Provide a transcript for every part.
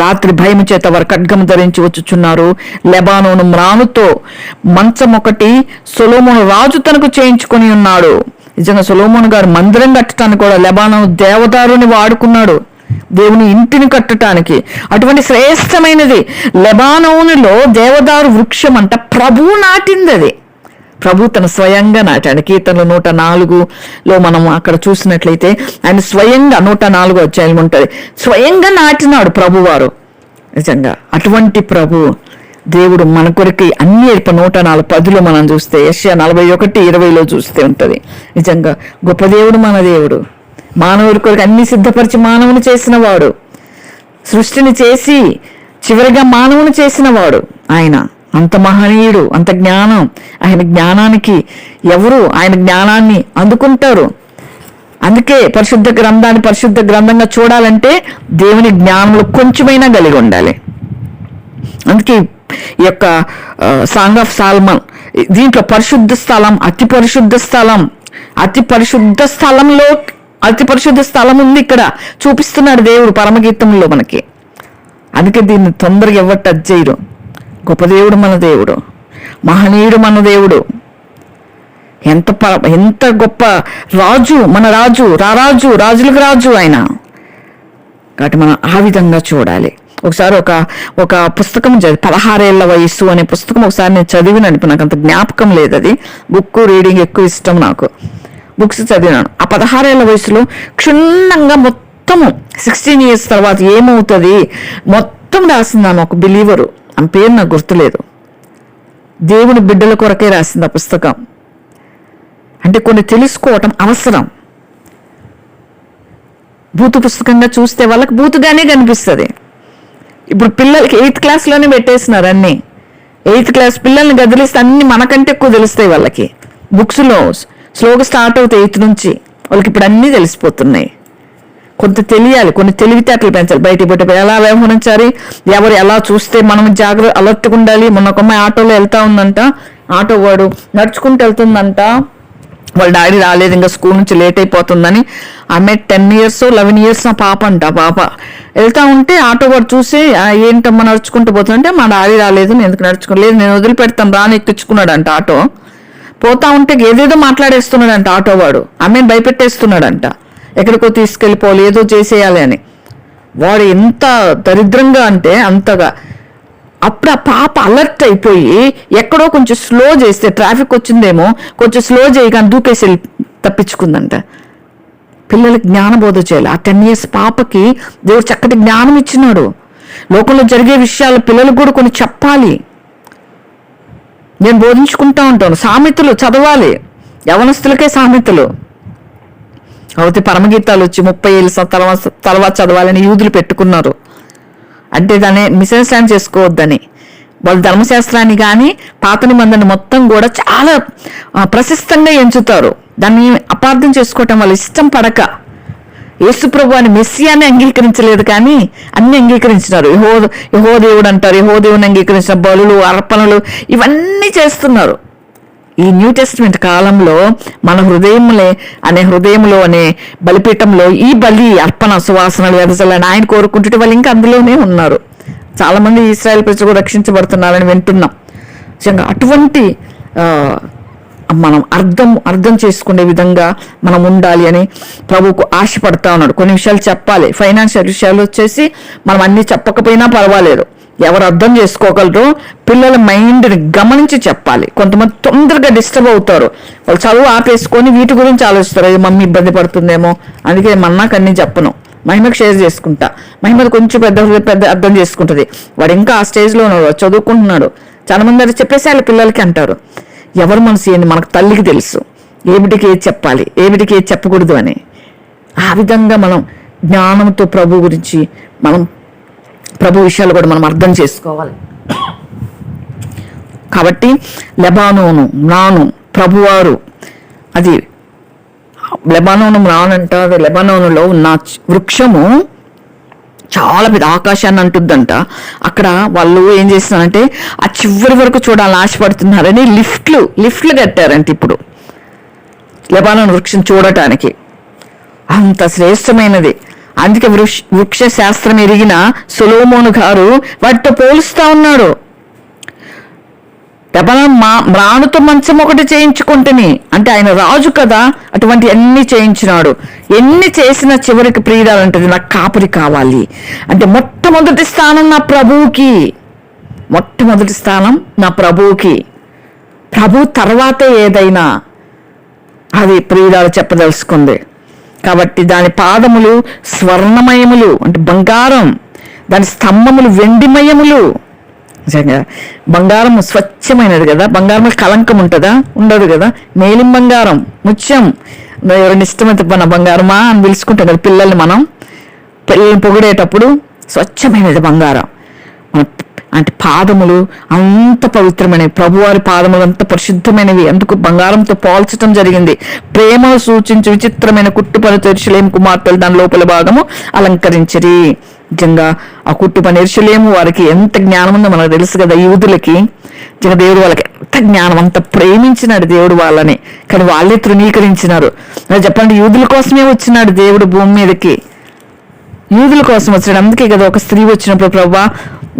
రాత్రి భయము చేత వారు ఖడ్గము ధరించి వచ్చుచున్నారు. లెబానోను మ్రానుతో మంచం ఒకటి సొలొమోను రాజు తనకు చేయించుకొని ఉన్నాడు. నిజంగా సొలొమోను గారు మందిరం కట్టడానికి కూడా లెబానోను దేవదారుని వాడుకున్నాడు, దేవుని ఇంటిని కట్టడానికి. అటువంటి శ్రేష్టమైనది లెబానోనులో దేవదారు వృక్షం అంట ప్రభువు నాటింది. అది ప్రభు తన స్వయంగా నాటాడు. కీర్తనలు 104లో మనం అక్కడ చూసినట్లయితే ఆయన స్వయంగా 104 అధ్యాయం ఉంటుంది, స్వయంగా నాటినాడు ప్రభువారు. నిజంగా అటువంటి ప్రభు దేవుడు మన కొరికి అన్ని 104:10 మనం చూస్తే, యెషయా 41:20 చూస్తే ఉంటుంది. నిజంగా గొప్ప దేవుడు మన దేవుడు. మానవుడి కొరకు అన్ని సిద్ధపరిచి మానవుని చేసిన వాడు, సృష్టిని చేసి చివరిగా మానవుని చేసిన వాడు ఆయన. అంత మహనీయుడు, అంత జ్ఞానం. ఆయన జ్ఞానానికి ఎవరు ఆయన జ్ఞానాన్ని అందుకుంటారు? అందుకే పరిశుద్ధ గ్రంథాన్ని పరిశుద్ధ గ్రంథంగా చూడాలంటే దేవుని జ్ఞానంలో కొంచెమైనా కలిగి ఉండాలి. అందుకే ఈ యొక్క సాంగ్ ఆఫ్ సాల్మన్ దీంట్లో పరిశుద్ధ స్థలం, అతి పరిశుద్ధ స్థలం, అతి పరిశుద్ధ స్థలంలో అతి పరిశుద్ధ స్థలం ఉంది ఇక్కడ చూపిస్తున్నాడు దేవుడు పరమగీతంలో మనకి. అందుకే దీన్ని తొందరగా ఎవరు టచ్ చేయరు. గొప్ప దేవుడు మన దేవుడు, మహనీయుడు మన దేవుడు. ఎంత గొప్ప రాజు మన రాజు, రాజులకు రాజు ఆయన. కాబట్టి మనం ఆ విధంగా చూడాలి. ఒకసారి ఒక పుస్తకం 16 ఏళ్ల వయస్సు అనే పుస్తకం ఒకసారి నేను చదివినాను. నాకు అంత జ్ఞాపకం లేదు, అది బుక్ రీడింగ్ ఎక్కువ ఇష్టం నాకు. బుక్స్ చదివినాను. ఆ 16 ఏళ్ల వయసులో క్షుణ్ణంగా మొత్తము 16 years తర్వాత ఏమవుతుంది మొత్తం రాసిందాను. ఒక బిలీవరు, ఆమె పేరు నాకు గుర్తులేదు, దేవుని బిడ్డల కొరకే రాసింది ఆ పుస్తకం. అంటే కొన్ని తెలుసుకోవటం అవసరం. బూతు పుస్తకంగా చూస్తే వాళ్ళకి బూతుగానే కనిపిస్తుంది. ఇప్పుడు పిల్లలకి 8th క్లాస్లోనే పెట్టేసినారు అన్నీ. 8th క్లాస్ పిల్లల్ని గదిలిస్తే అన్ని మనకంటే ఎక్కువ తెలుస్తాయి వాళ్ళకి. బుక్స్లో స్లోగా స్టార్ట్ అవుతాయి 8th నుంచి. వాళ్ళకి ఇప్పుడు అన్నీ తెలిసిపోతున్నాయి. కొంత తెలియాలి, కొన్ని తెలివితేటలు పెంచాలి. బయటికి పోతే ఎలా వ్యవహరించాలి, ఎవరు ఎలా చూస్తే మనం అలర్ట్గా ఉండాలి. మొన్న ఒక అమ్మాయి ఆటోలో వెళ్తా ఉందంట, ఆటో వాడు నడుచుకుంటూ వెళ్తుందంట, వాళ్ళ డాడీ రాలేదు, ఇంకా స్కూల్ నుంచి లేట్ అయిపోతుందని. ఆమె 10 years 11 years ఆ పాప అంట. పాప వెళ్తా ఉంటే ఆటో వాడు చూసి ఏంటమ్మా నడుచుకుంటూ పోతుందంటే, మా డాడీ రాలేదు, నేను ఎందుకు నడుచుకోలేదు, నేను వదిలిపెడతాను రాని ఎక్కించుకున్నాడంట ఆటో. పోతా ఉంటే ఏదేదో మాట్లాడేస్తున్నాడంట ఆటో వాడు, ఆమెను భయపెట్టేస్తున్నాడంట, ఎక్కడికో తీసుకెళ్ళిపోవాలి, ఏదో చేసేయాలి అని. వాడు ఎంత దరిద్రంగా అంటే అంతగా. అప్పుడు ఆ పాప అలర్ట్ అయిపోయి ఎక్కడో కొంచెం స్లో చేస్తే, ట్రాఫిక్ వచ్చిందేమో కొంచెం స్లో చేయగానే దూకేసి తప్పించుకుందంట. పిల్లలకి జ్ఞానబోధ చేయాలి. ఆ 10 years పాపకి దేవుడు చక్కటి జ్ఞానం ఇచ్చినాడు. లోకంలో జరిగే విషయాలు పిల్లలకు కూడా కొన్ని చెప్పాలి. నేను బోధించుకుంటా ఉంటాను. సామెతలు చదవాలి, యవనస్తులకే సామెతలు. అవుతే పరమగీతాలు వచ్చి 30 ఏళ్ళ తర్వాత చదవాలని యూదులు పెట్టుకున్నారు. అంటే దాన్ని మిస్అండర్స్టాండ్ చేసుకోవద్దని. వాళ్ళు ధర్మశాస్త్రాన్ని కానీ పాత నిబంధన మొత్తం కూడా చాలా ప్రశస్తంగా ఎంచుతారు. దాన్ని అపార్థం చేసుకోవటం వాళ్ళ ఇష్టం పడక యేసుప్రభు అని మెస్సియాని అంగీకరించలేదు, కానీ అన్ని అంగీకరించినారు. యెహోవా దేవుడు అంటారు, యెహోవా దేవుని అంగీకరించిన బలులు, అర్పణలు ఇవన్నీ చేస్తున్నారు. ఈ న్యూ టెస్ట్మెంట్ కాలంలో మన హృదయంలో అనే బలిపీఠంలో ఈ బలి అర్పణ సువాసనలు వెదజల్లని ఆయన కోరుకుంటుంటే వాళ్ళు ఇంకా అందులోనే ఉన్నారు. చాలా మంది ఇశ్రాయేల్ ప్రజలు రక్షించబడుతున్నారని వింటున్నాం. నిజంగా అటువంటి మనం అర్థం చేసుకునే విధంగా మనం ఉండాలి అని ప్రభువుకు ఆశపడతా ఉన్నాడు. కొన్ని విషయాలు చెప్పాలి. ఫైనాన్షియల్ విషయాలు వచ్చేసి మనం అన్ని చెప్పకపోయినా పర్వాలేదు, ఎవరు అర్థం చేసుకోగలరో పిల్లల మైండ్ని గమనించి చెప్పాలి. కొంతమంది తొందరగా డిస్టర్బ్ అవుతారు, వాళ్ళు చదువు ఆపేసుకొని వీటి గురించి ఆలోచిస్తారు, మమ్మీ ఇబ్బంది పడుతుందేమో, అందుకే మన్నాకు అన్నీ చెప్పను, మహిమకు షేర్ చేసుకుంటా. మహిమది కొంచెం పెద్ద అర్థం చేసుకుంటుంది. వాడు ఇంకా ఆ స్టేజ్లో ఉన్నాడు, చదువుకుంటున్నాడు. చాలా మంది అది చెప్పేసాలి పిల్లలకి అంటారు. ఎవరు మనసు ఏంది మనకు తల్లికి తెలుసు, ఏ బిడ్డకి ఏది చెప్పాలి, ఏ బిడ్డకి ఏది చెప్పకూడదు అని. ఆ విధంగా మనం జ్ఞానంతో ప్రభు గురించి ప్రభు విషయాలు కూడా మనం అర్థం చేసుకోవాలి. కాబట్టి లెబానోను మ్రాను ప్రభువారు, అది లెబానోను మ్రాను అంట. అది లెబానోనులో ఉన్న వృక్షము చాలా పెద్ద ఆకాశాన్ని అంటుందంట. అక్కడ వాళ్ళు ఏం చేస్తున్నారంటే ఆ చివరి వరకు చూడాలని ఆశపడుతున్నారని లిఫ్ట్లు కట్టారంట. ఇప్పుడు లెబానోను వృక్షం చూడటానికి అంత శ్రేష్టమైనది. అందుకే వృక్ష శాస్త్రం ఎరిగిన సొలొమోను గారు వాటితో పోలుస్తా ఉన్నాడు. మ్రాణుతో మంచం ఒకటి చేయించుకుంటుని, అంటే ఆయన రాజు కదా, అటువంటి అన్ని చేయించినాడు. ఎన్ని చేసినా చివరికి ప్రియురాలంటది నాకు కాపరి కావాలి అంటే మొట్టమొదటి స్థానం నా ప్రభువుకి, మొట్టమొదటి స్థానం నా ప్రభువుకి. ప్రభు తర్వాతే ఏదైనా అది ప్రియురాలు చెప్పదలుచుకుంది. కాబట్టి దాని పాదములు స్వర్ణమయములు అంటే బంగారం, దాని స్తంభములు వెండిమయములు. నిజంగా బంగారం స్వచ్ఛమైనది కదా, బంగారం కలంకం ఉంటుందా? ఉండదు కదా. మేలిం బంగారం, ముత్యం. ఎవరైనా ఇష్టమైతే మన బంగారమా అని పిలుచుకుంటాం కదా పిల్లల్ని, పిల్లల్ని పొగిడేటప్పుడు స్వచ్ఛమైనది బంగారం. మన అంటే పాదములు అంత పవిత్రమైనవి, ప్రభువారి పాదములు అంత పరిశుద్ధమైనవి, అందుకు బంగారంతో పోల్చడం జరిగింది. ప్రేమను సూచించి విచిత్రమైన కుట్టుపనితో యెరూషలేము కుమార్తెలు దాని లోపల భాగము అలంకరించిరి. నిజంగా ఆ కుట్టుపని యెరూషలేము వారికి ఎంత జ్ఞానం ఉందో మనకు తెలుసు కదా. యూదులకి నిజంగా దేవుడు వాళ్ళకి ఎంత జ్ఞానం, అంత ప్రేమించినాడు దేవుడు వాళ్ళని, కానీ వాళ్ళే తృణీకరించినారు. చెప్పండి, యూదుల కోసమే వచ్చినాడు దేవుడు భూమి మీదకి, యూదుల కోసం వచ్చాడు. అందుకే కదా ఒక స్త్రీ వచ్చినప్పుడు ప్రభువా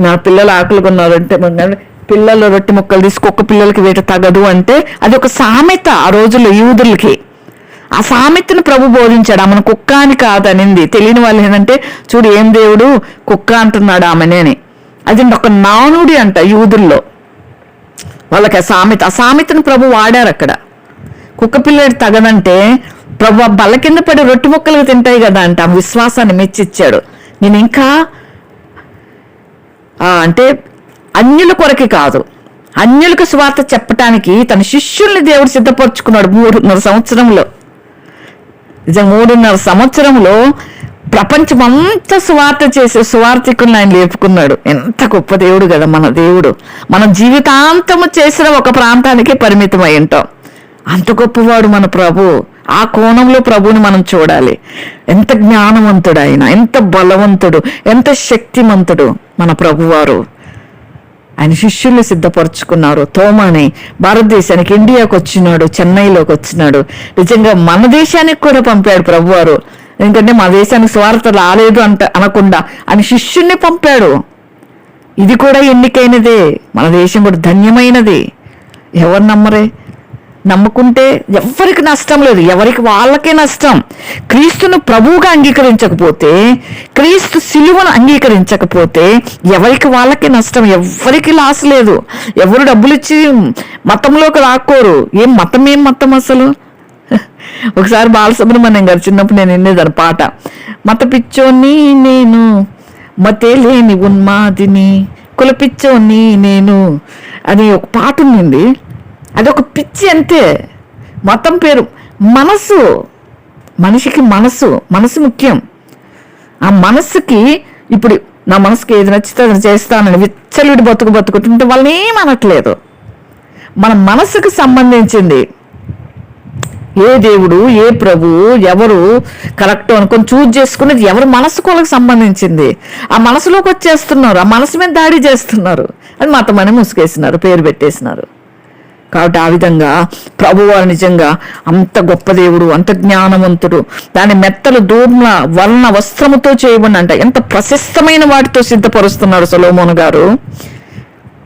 నా పిల్లలు ఆకలి కొన్నారంటే పిల్లలు రొట్టె ముక్కలు తీసుకు ఒక్క పిల్లలకి వేట తగదు అంటే అది ఒక సామెత ఆ రోజుల్లో యూదులకి. ఆ సామెతను ప్రభు బోధించాడు. ఆమెను కుక్క అని కాదనింది. తెలియని వాళ్ళు ఏంటంటే చూడు ఏం దేవుడు కుక్క అంటున్నాడు ఆమెనే అని. అది ఒక నానుడి అంట యూదుల్లో వాళ్ళకి. ఆ సామెతను ప్రభు వాడారు అక్కడ. కుక్క పిల్లడి తగదంటే ప్రభు బల్ల కింద పడి రొట్టె ముక్కలు తింటాయి కదా అంటే ఆ విశ్వాసాన్ని మెచ్చిచ్చాడు. నేను ఇంకా అంటే అన్యుల కొరకి కాదు, అన్యులకు సువార్త చెప్పటానికి తన శిష్యుల్ని దేవుడు సిద్ధపరచుకున్నాడు 3.5 సంవత్సరంలో. నిజంగా 3.5 సంవత్సరంలో ప్రపంచమంతా సువార్త చేసే సువార్థికుల్ని ఆయన లేపుకున్నాడు. ఎంత గొప్ప దేవుడు కదా మన దేవుడు. మన జీవితాంతము చేసిన ఒక ప్రాంతానికే పరిమితం అయి ఉంటాం. అంత గొప్పవాడు మన ప్రభు. ఆ కోణంలో ప్రభుని మనం చూడాలి. ఎంత జ్ఞానవంతుడు ఆయన, ఎంత బలవంతుడు, ఎంత శక్తిమంతుడు మన ప్రభువారు. ఆయన శిష్యుల్ని సిద్ధపరచుకున్నారు. తోమాని భారతదేశానికి, ఇండియాకు వచ్చినాడు, చెన్నైలోకి వచ్చినాడు. నిజంగా మన దేశానికి కూడా పంపాడు ప్రభువారు. ఎందుకంటే మన దేశానికి స్వార్థ రాలేదు అనకుండా ఆయన శిష్యుల్ని పంపాడు. ఇది కూడా ఎన్నికైనదే. మన దేశం కూడా ధన్యమైనది. ఎవరు నమ్మరే? నమ్ముకుంటే ఎవరికి నష్టం లేదు, ఎవరికి వాళ్ళకే నష్టం. క్రీస్తును ప్రభువుగా అంగీకరించకపోతే, క్రీస్తు సిలువను అంగీకరించకపోతే ఎవరికి వాళ్ళకే నష్టం, ఎవరికి లాస్ లేదు. ఎవరు డబ్బులు ఇచ్చి మతంలోకి రాకోరు. ఏం మతం అసలు. ఒకసారి బాలసుబ్రహ్మణ్యం గారు చిన్నప్పుడు నేను వినేదాన్ని పాట, మత పిచ్చోని నేను మతే లేని ఉన్మాదిని కులపిచ్చోని నేను అని ఒక పాట ఉంది. అదొక పిచ్చి అంతే. మతం పేరు మనసు. మనిషికి మనసు ముఖ్యం. ఆ మనస్సుకి ఇప్పుడు నా మనసుకి ఏది నచ్చితే అది చేస్తానని విచ్చలుడి బతుకుంటుంటే వాళ్ళని ఏమనట్లేదు. మన మనసుకు సంబంధించింది ఏ దేవుడు, ఏ ప్రభువు, ఎవరు కరెక్ట్ అనుకొని చూజ్ చేసుకునేది ఎవరు మనసుకు వాళ్ళకి సంబంధించింది. ఆ మనసులోకి వచ్చేస్తున్నారు, ఆ మనసు మీద దాడి చేస్తున్నారు. అది మతం అని ముసుగేసినారు, పేరు పెట్టేసినారు. కాబట్టి ఆ విధంగా ప్రభువారు నిజంగా అంత గొప్ప దేవుడు, అంత జ్ఞానవంతుడు. దాని మెత్తలు ధూమ్ర వర్ణ వస్త్రముతో చేయబడినంట. ఎంత ప్రశస్తమైన వాటితో సిద్ధపరుస్తున్నాడు సొలొమోను గారు.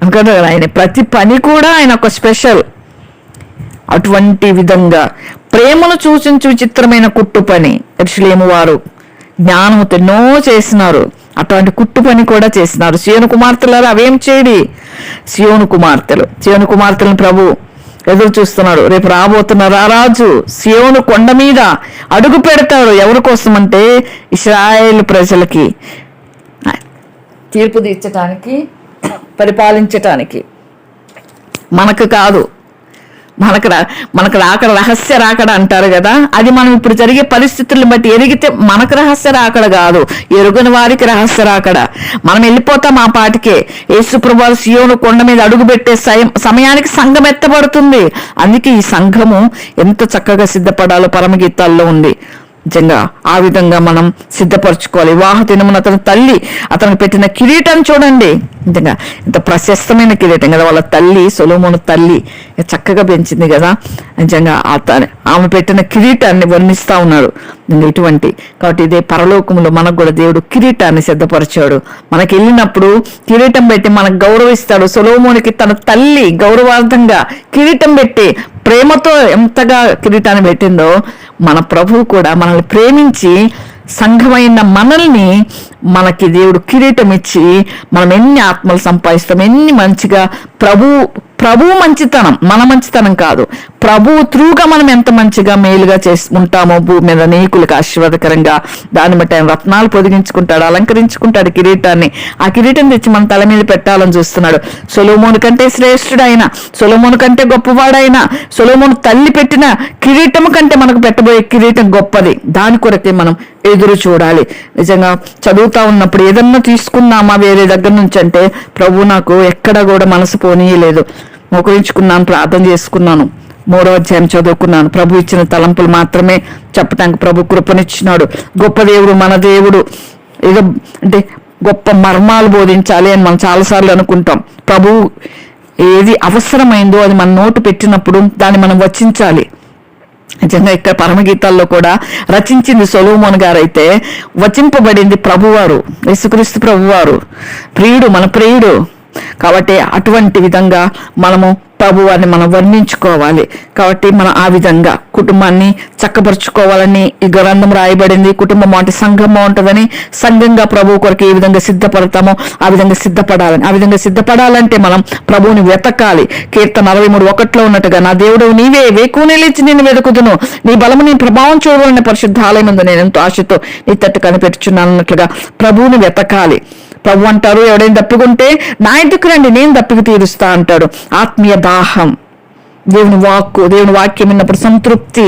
అనుకుంటారు కదా, ఆయన ప్రతి పని కూడా ఆయన ఒక స్పెషల్. అటువంటి విధంగా ప్రేమను సూచించు విచిత్రమైన కుట్టు పని యెరూషలేము వారు జ్ఞానముతో ఎన్నో చేసినారు. అటువంటి కుట్టు పని కూడా చేసినారు. సీయోను కుమార్తెలారా అవేం చేయడి. సీయోను కుమార్తెలను ప్రభు ఎదురు చూస్తున్నాడు. రేపు రాబోతున్న రారాజు సీయోను కొండ మీద అడుగు పెడతాడు. ఎవరి కోసం అంటే ఇశ్రాయేలు ప్రజలకి తీర్పు తీర్చడానికి, పరిపాలించటానికి. మనకు కాదు. మనకు రాకడ, రహస్య రాకడ అంటారు కదా, అది మనం ఇప్పుడు జరిగే పరిస్థితులను బట్టి ఎరిగితే మనకు రహస్య రాకడ కాదు, ఎరుగని వారికి రహస్య రాకడ. మనం వెళ్ళిపోతాం ఆ పాటికే. యేసు ప్రభువు సీయోను కొండ మీద అడుగు పెట్టే సమయానికి సంఘం ఎత్తబడుతుంది. అందుకే ఈ సంఘము ఎంత చక్కగా సిద్ధపడాలో పరమగీతాల్లో ఉంది. నిజంగా ఆ విధంగా మనం సిద్ధపరచుకోవాలి. వివాహ దినమున అతని తల్లి అతనికి పెట్టిన కిరీటాన్ని చూడండి. నిజంగా ఇంత ప్రశస్తమైన కిరీటం కదా. వాళ్ళ తల్లి సొలొమోను తల్లి చక్కగా పెంచింది కదా. నిజంగా ఆమె పెట్టిన కిరీటాన్ని వర్ణిస్తా ఉన్నాడు. ఇటువంటి కాబట్టి ఇదే పరలోకంలో మనకు కూడా దేవుడు కిరీటాన్ని సిద్ధపరిచాడు. మనకి వెళ్ళినప్పుడు కిరీటం పెట్టి మనకు గౌరవిస్తాడు. సొలొమోనుకి తన తల్లి గౌరవార్థంగా కిరీటం పెట్టి ప్రేమతో ఎంతగా కిరీటాన్ని పెట్టిందో, మన ప్రభువు కూడా మనల్ని ప్రేమించి సంఘమైన మనల్ని మనకి దేవుడు కిరీటం ఇచ్చి మనం ఎన్ని ఆత్మలు సంపాదిస్తాం, ఎన్ని మంచిగా ప్రభువు మంచితనం, మన మంచితనం కాదు, ప్రభువు త్రూగా మనం ఎంత మంచిగా మేలుగా ఉంటామో భూమి మీద నీకులకు ఆశీర్వాదకరంగా. దాన్ని బట్టి ఆయన రత్నాలు పొదిగించుకుంటాడు, అలంకరించుకుంటాడు కిరీటాన్ని. ఆ కిరీటం తెచ్చి మన తల మీద పెట్టాలని చూస్తున్నాడు. సొలొమోను కంటే శ్రేష్ఠుడైన, సొలొమోను కంటే గొప్పవాడైన, సొలొమోను తల్లి పెట్టిన కిరీటం కంటే మనకు పెట్టబోయే కిరీటం గొప్పది. దాని కొరకే మనం ఎదురు చూడాలి. నిజంగా చదువుతా ఉన్నప్పుడు ఏదన్నా తీసుకున్నామా వేరే దగ్గర నుంచి అంటే, ప్రభు నాకు ఎక్కడ కూడా మనసు పోనీయలేదు. మోకరించుకున్నాను, ప్రార్థన చేసుకున్నాను, 3వ అధ్యాయం చదువుకున్నాను. ప్రభు ఇచ్చిన తలంపులు మాత్రమే చెప్పటానికి ప్రభు కృపనిచ్చినాడు. గొప్ప దేవుడు మన దేవుడు. ఏదో అంటే గొప్ప మర్మాలు బోధించాలి అని మనం చాలాసార్లు అనుకుంటాం. ప్రభు ఏది అవసరమైందో అది మన నోటు పెట్టినప్పుడు దాన్ని మనం వచించాలి. నిజంగా ఇక్కడ పరమగీతాల్లో కూడా రచించింది సొలొమోను గారైతే వచింపబడింది ప్రభువారు, యేసుక్రీస్తు ప్రభువారు. ప్రియుడు, మన ప్రియుడు. కాబట్టి అటువంటి విధంగా మనము ప్రభువారిని మనం వర్ణించుకోవాలి. కాబట్టి మనం ఆ విధంగా కుటుంబాన్ని చక్కపరుచుకోవాలని ఈ గ్రంథం రాయబడింది. కుటుంబం అంటే సంఘం ఉంటుందని, సంఘంగా ప్రభువు కొరకు ఏ విధంగా సిద్ధపడతామో ఆ విధంగా సిద్ధపడాలని. ఆ విధంగా సిద్ధపడాలంటే మనం ప్రభువుని వెతకాలి. కీర్తన 63:1 ఉన్నట్టుగా, నా దేవుడు నీవే, వేకువనే లేచి నేను వెతుకుదును, నీ బలము నీ ప్రభావం చూడాలని పరిశుద్ధాలయం ముందు నేను ఎంతో ఆశతో నీ తట్టు కనిపెట్టుచున్నాను అన్నట్లుగా ప్రభువుని వెతకాలి. ప్రభు అంటారు, ఎవడైనా దప్పికుంటే నా ఇంటికి రండి, నేను దప్పికి తీరుస్తా అంటాడు. ఆత్మీయ దాహం, దేవుని వాక్యం విన్నప్పుడు సంతృప్తి.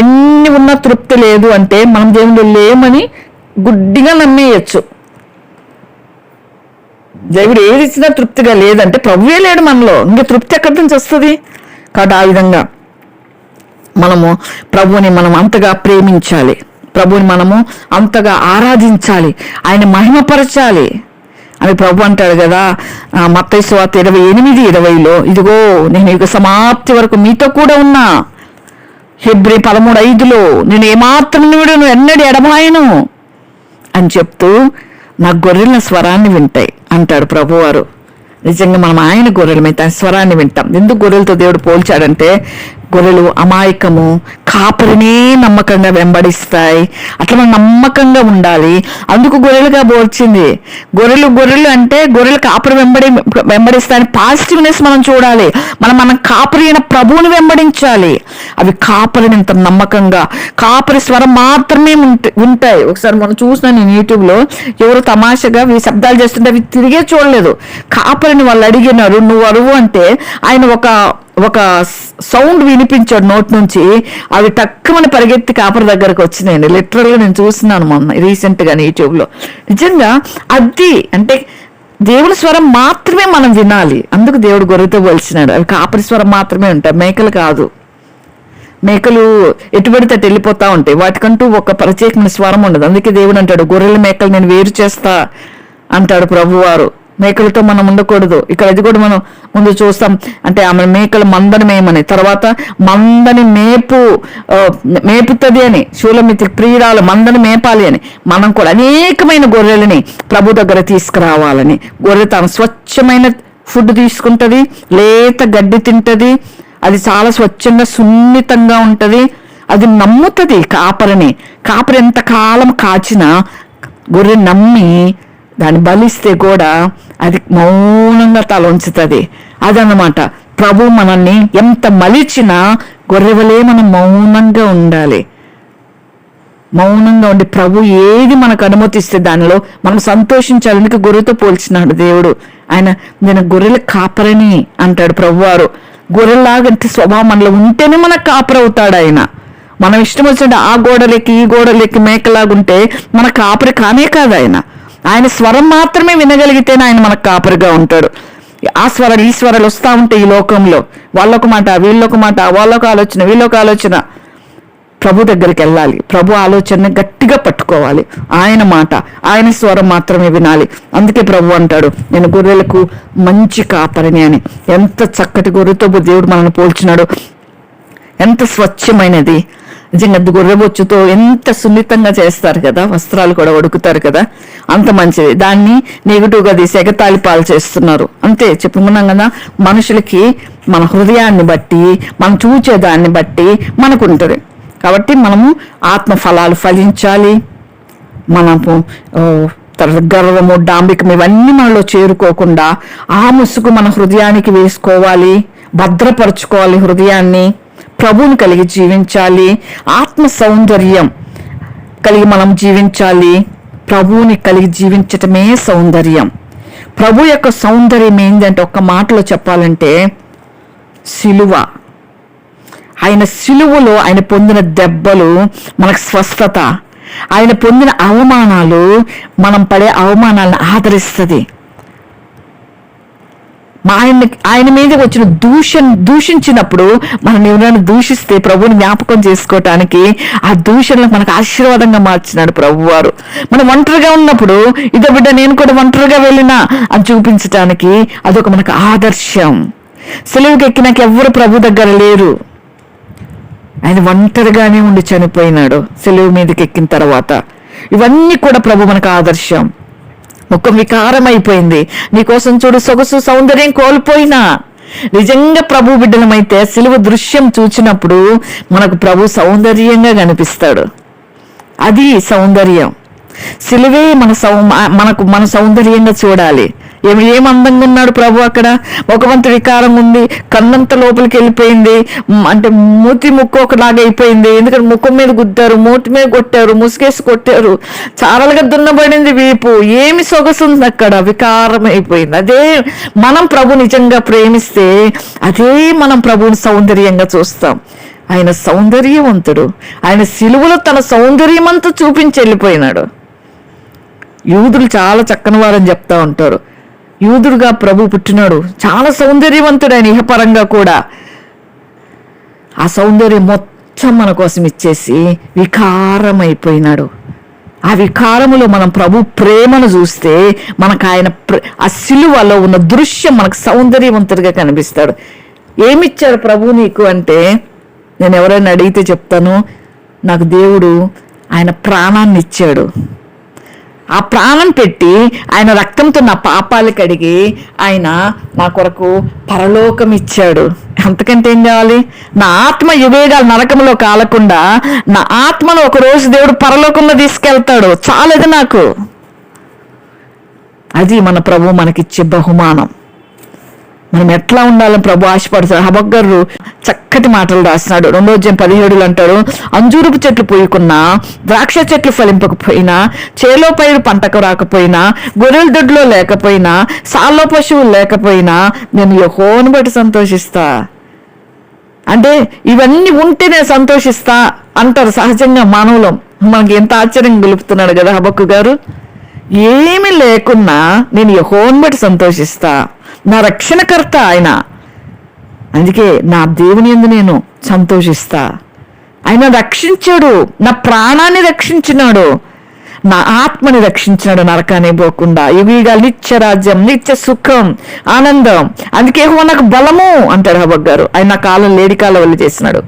ఎన్ని ఉన్నా తృప్తి లేదు అంటే మనం దేవుడు లేమని గుడ్డిగా నమ్మేయచ్చు. దేవుడు ఏది ఇచ్చినా తృప్తిగా లేదంటే ప్రభువే లేడు మనలో, ఇంకా తృప్తి ఎక్కడి నుంచి వస్తుంది? కాబట్టి ఆ విధంగా మనము ప్రభువుని మనం అంతగా ప్రేమించాలి, ప్రభుని మనము అంతగా ఆరాధించాలి, ఆయన మహిమపరచాలి అని ప్రభు అంటాడు కదా. మత్తయి సువార్త 28:20 ఇదిగో నేను యుగ సమాప్తి వరకు మీతో కూడా ఉన్నా. హెబ్రీ 13:5 నేను ఏమాత్రం విడును, ఎన్నడూ ఎడబాయను అని చెప్తూ నా గొర్రెల స్వరాన్ని వింటాయి అంటాడు ప్రభువారు. నిజంగా మనం ఆయన గొర్రెలమైతే ఆయన స్వరాన్ని వింటాం. ఎందుకు గొర్రెలతో దేవుడు పోల్చాడంటే, గొర్రెలు అమాయకము, కాపరినే నమ్మకంగా వెంబడిస్తాయి. అట్లా మనం నమ్మకంగా ఉండాలి. అందుకు గొర్రెలుగా పోల్చింది. గొర్రెలు అంటే గొర్రెలు కాపరి వెంబడిస్తాయని పాజిటివ్నెస్ మనం చూడాలి. మనం కాపరి అయిన ప్రభువుని వెంబడించాలి. అవి కాపరిని ఇంత నమ్మకంగా, కాపరి స్వరం మాత్రమే ఉంటాయి. ఒకసారి మనం చూసిన నేను యూట్యూబ్లో ఎవరు తమాషగా ఈ శబ్దాలు చేస్తుంటే అవి తిరిగే చూడలేదు. కాపరిని వాళ్ళు అడిగినారు, నువ్వు అరువు అంటే ఆయన ఒక సౌండ్ వినిపించాడు నోట్ నుంచి. అవి టక్కుమని పరిగెత్తి కాపరి దగ్గరకు వచ్చినాయండి. లిటరల్గా నేను చూస్తున్నాను మొన్న రీసెంట్గా యూట్యూబ్లో. నిజంగా అది అంటే దేవుని స్వరం మాత్రమే మనం వినాలి. అందుకు దేవుడు గొర్రెతో పోల్చినాడు. అవి కాపరి స్వరం మాత్రమే ఉంటాయి, మేకలు కాదు. మేకలు ఎటుబడితే అటు వెళ్ళిపోతా ఉంటాయి, వాటికంటూ ఒక ప్రత్యేకమైన స్వరం ఉండదు. అందుకే దేవుడు అంటాడు, గొర్రెల మేకలు నేను వేరు చేస్తా అంటాడు ప్రభువారు. మేకలతో మనం ఉండకూడదు. ఇక్కడ అది కూడా మనం ముందు చూస్తాం. అంటే ఆమె మేకలు మందని మేమని, తర్వాత మందని మేపుతుంది అని, శూలమితి ప్రియురాలు మందని మేపాలి అని. మనం కూడా అనేకమైన గొర్రెలని ప్రభు దగ్గర తీసుకురావాలని. గొర్రె తన స్వచ్ఛమైన ఫుడ్ తీసుకుంటది, లేత గడ్డి తింటది, అది చాలా స్వచ్ఛంగా సున్నితంగా ఉంటది, అది నమ్ముతుంది కాపరిని. కాపరి ఎంతకాలం కాచినా గొర్రె నమ్మి దాన్ని బలిస్తే కూడా అది మౌనంగా తల ఉంచుతుంది. అదన్నమాట ప్రభు మనల్ని ఎంత మలిచినా గొర్రెవలే మనం మౌనంగా ఉండాలి. మౌనంగా ఉండి ప్రభు ఏది మనకు అనుమతిస్తే దానిలో మనం సంతోషించాలి. ఎందుకు గొర్రెతో పోల్చినాడు దేవుడు. ఆయన నేను గొర్రెల కాపరిని అంటాడు ప్రభువారు. గొర్రెలాగంటే స్వభావం మనలో ఉంటేనే మనకు కాపరవుతాడు ఆయన. మనం ఇష్టం వచ్చినట్టు ఆ గోడలెక్కి ఈ గోడలెక్కి మేకలాగుంటే మన కాపరి కానే కాదు ఆయన. ఆయన స్వరం మాత్రమే వినగలిగితేనే ఆయన మనకు కాపరిగా ఉంటాడు. ఆ స్వరాలు ఈ స్వరాలు వస్తూ ఉంటాయి ఈ లోకంలో. వాళ్ళొక మాట, వీళ్ళొక మాట, వాళ్ళొక ఆలోచన, వీళ్ళొక ఆలోచన. ప్రభు దగ్గరికి వెళ్ళాలి, ప్రభు ఆలోచనని గట్టిగా పట్టుకోవాలి, ఆయన మాట, ఆయన స్వరం మాత్రమే వినాలి. అందుకే ప్రభు అంటాడు, నేను గొర్రెలకు మంచి కాపరిని అని. ఎంత చక్కటి గొర్రెతో దేవుడు మనల్ని పోల్చినాడు, ఎంత స్వచ్ఛమైనది. నిజంగా గొర్రెబొచ్చుతో ఎంత సున్నితంగా చేస్తారు కదా, వస్త్రాలు కూడా ఉడుకుతారు కదా, అంత మంచిది. దాన్ని నెగిటివ్గా తీసి ఎగతాళి పాలు చేస్తున్నారు. అంతే చెప్పుకున్నాం కదా, మనుషులకి మన హృదయాన్ని బట్టి, మనం చూచే దాన్ని బట్టి మనకు ఉంటుంది. కాబట్టి మనము ఆత్మ ఫలాలు ఫలించాలి. మనము గర్వము, డాంబికం ఇవన్నీ మనలో చేరుకోకుండా ఆ ముసుగు మన హృదయానికి వేసుకోవాలి, భద్రపరుచుకోవాలి హృదయాన్ని, ప్రభువుని కలిగి జీవించాలి, ఆత్మ సౌందర్యం కలిగి మనం జీవించాలి. ప్రభువుని కలిగి జీవించటమే సౌందర్యం. ప్రభు యొక్క సౌందర్యం ఏంటంటే ఒక్క మాటలో చెప్పాలంటే సిలువ. ఆయన సిలువలో ఆయన పొందిన దెబ్బలు మనకు స్వస్థత, ఆయన పొందిన అవమానాలు మనం పడే అవమానాలను ఆదరిస్తుంది. ఆయన మీద వచ్చిన దూషించినప్పుడు మనం ఎవరైనా దూషిస్తే ప్రభువుని జ్ఞాపకం చేసుకోవటానికి ఆ దూషణలకు మనకు ఆశీర్వాదంగా మార్చినాడు ప్రభువారు. మనం ఒంటరిగా ఉన్నప్పుడు ఇదో బిడ్డ నేను కూడా ఒంటరిగా వెళ్ళినా అని చూపించటానికి అదొక మనకు ఆదర్శం. సిలువకి ఎక్కినాక ఎవ్వరు ప్రభు దగ్గర లేరు, ఆయన ఒంటరిగానే ఉండి చనిపోయినాడు సిలువ మీదకి ఎక్కిన తర్వాత. ఇవన్నీ కూడా ప్రభు మనకు ఆదర్శం. ముఖం వికారం అయిపోయింది, నీకోసం చూడు సొగసు సౌందర్యం కోల్పోయినా. నిజంగా ప్రభు బిడ్డలమైతే సిలువ దృశ్యం చూచినప్పుడు మనకు ప్రభు సౌందర్యంగా కనిపిస్తాడు. అది సౌందర్యం. సిలువే మన సౌందర్యంగా చూడాలి. ఏం అందంగా ఉన్నాడు ప్రభు అక్కడ. ముఖమంత వికారం ఉంది, కన్నంత లోపలికి వెళ్ళిపోయింది, అంటే ముక్కు ఒకలాగా అయిపోయింది. ఎందుకంటే ముఖం మీద గుద్దారు, మూతి మీద కొట్టారు, ముసుగేసి కొట్టారు, చారలుగా దున్నబడింది వీపు. ఏమి సొగసు ఉంది అక్కడ, వికారం అయిపోయింది. అదే మనం ప్రభు నిజంగా ప్రేమిస్తే అదే మనం ప్రభువుని సౌందర్యంగా చూస్తాం. ఆయన సౌందర్యవంతుడు. ఆయన సిలువలో తన సౌందర్యం అంతా చూపించి వెళ్ళిపోయినాడు. యూదులు చాలా చక్కని వారని చెప్తా ఉంటారు. యూదుడుగా ప్రభు పుట్టినాడు, చాలా సౌందర్యవంతుడు ఆయన ఇహపరంగా కూడా. ఆ సౌందర్యం మొత్తం మన కోసం ఇచ్చేసి వికారం అయిపోయినాడు. ఆ వికారములో మనం ప్రభు ప్రేమను చూస్తే మనకు ఆయన ఆ సిలువలో ఉన్న దృశ్యం మనకు సౌందర్యవంతుడిగా కనిపిస్తాడు. ఏమిచ్చాడు ప్రభు నీకు అంటే, నేను ఎవరైనా అడిగితే చెప్తాను, నాకు దేవుడు ఆయన ప్రాణాన్ని ఇచ్చాడు. ఆ ప్రాణం పెట్టి ఆయన రక్తంతో నా పాపాలు కడిగి ఆయన నా కొరకు పరలోకం ఇచ్చాడు. అంతకంటే ఏం కావాలి? నా ఆత్మ యువేగాలు నరకంలో కాలకుండా నా ఆత్మను ఒకరోజు దేవుడు పరలోకంలో తీసుకెళ్తాడు. చాలది నాకు. అది మన ప్రభు మనకిచ్చే బహుమానం. మనం ఎట్లా ఉండాలని ప్రభు ఆశపడతాడు. హబక్కరు చక్కటి మాటలు రాస్తున్నాడు. 2:17 అంటాడు, అంజూరపు చెట్లు పూయకున్నా, ద్రాక్ష చెట్లు ఫలింపకపోయినా, చేలో పైరు పంటకు రాకపోయినా, గొర్రెల దొడ్లో లేకపోయినా, సాల్లో పశువులు లేకపోయినా నేను యెహోవాను బట్టి సంతోషిస్తా. అంటే ఇవన్నీ ఉంటే నేను సంతోషిస్తా అంటారు సహజంగా మానవులం. మనకి ఎంత ఆశ్చర్యం గెలుపుతున్నాడు కదా హబక్కు గారు. ఏమి లేకున్నా నేను యెహోవాను బట్టి సంతోషిస్తా, నా రక్షణకర్త ఆయన, అందుకే నా దేవుని యందు నేను సంతోషిస్తా. ఆయన రక్షించాడు, నా ప్రాణాన్ని రక్షించినాడు, నా ఆత్మని రక్షించినాడు నరకాన్ని పోకుండా. ఇవిగా నిత్య రాజ్యం, నిత్య సుఖం, ఆనందం. అందుకే నాకు బలము అంటాడు హబక్కు గారు. ఆయన నా కాలం లేడి కాలం వల్ల చేసినాడు.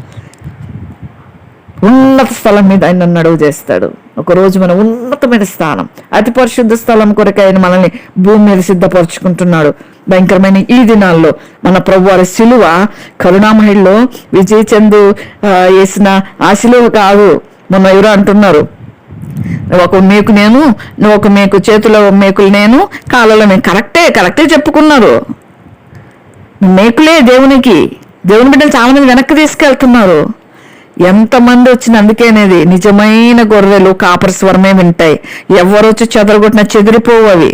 ఉన్నత స్థలం మీద ఆయన నన్ను అడుగు చేస్తాడు. ఒకరోజు మన ఉన్నతమైన స్థానం, అతి పరిశుద్ధ స్థలం కొరకు ఆయన మనల్ని భూమి మీద సిద్ధపరుచుకుంటున్నాడు. భయంకరమైన ఈ దినాల్లో మన ప్రభువారి సిలువ కరుణామహిలో విజయ్ చందు వేసిన ఆ సిలువ కాదు. మొన్న ఎవరో అంటున్నారు, ఒక మేకు నేను, నువ్వు ఒక మేకు, చేతిలో మేకులు నేను, కాళ్ళలో నేను. కరెక్టే చెప్పుకున్నారు. మేకులే దేవునికి. దేవుని బిడ్డలు చాలా మంది వెనక్కి తీసుకెళ్తున్నారు. ఎంతమంది వచ్చిన, అందుకేనేది నిజమైన గొర్రెలు కాపరి స్వరమే వింటాయి. ఎవరు వచ్చి చెదరగొట్టినా చెదిరిపోవు అవి.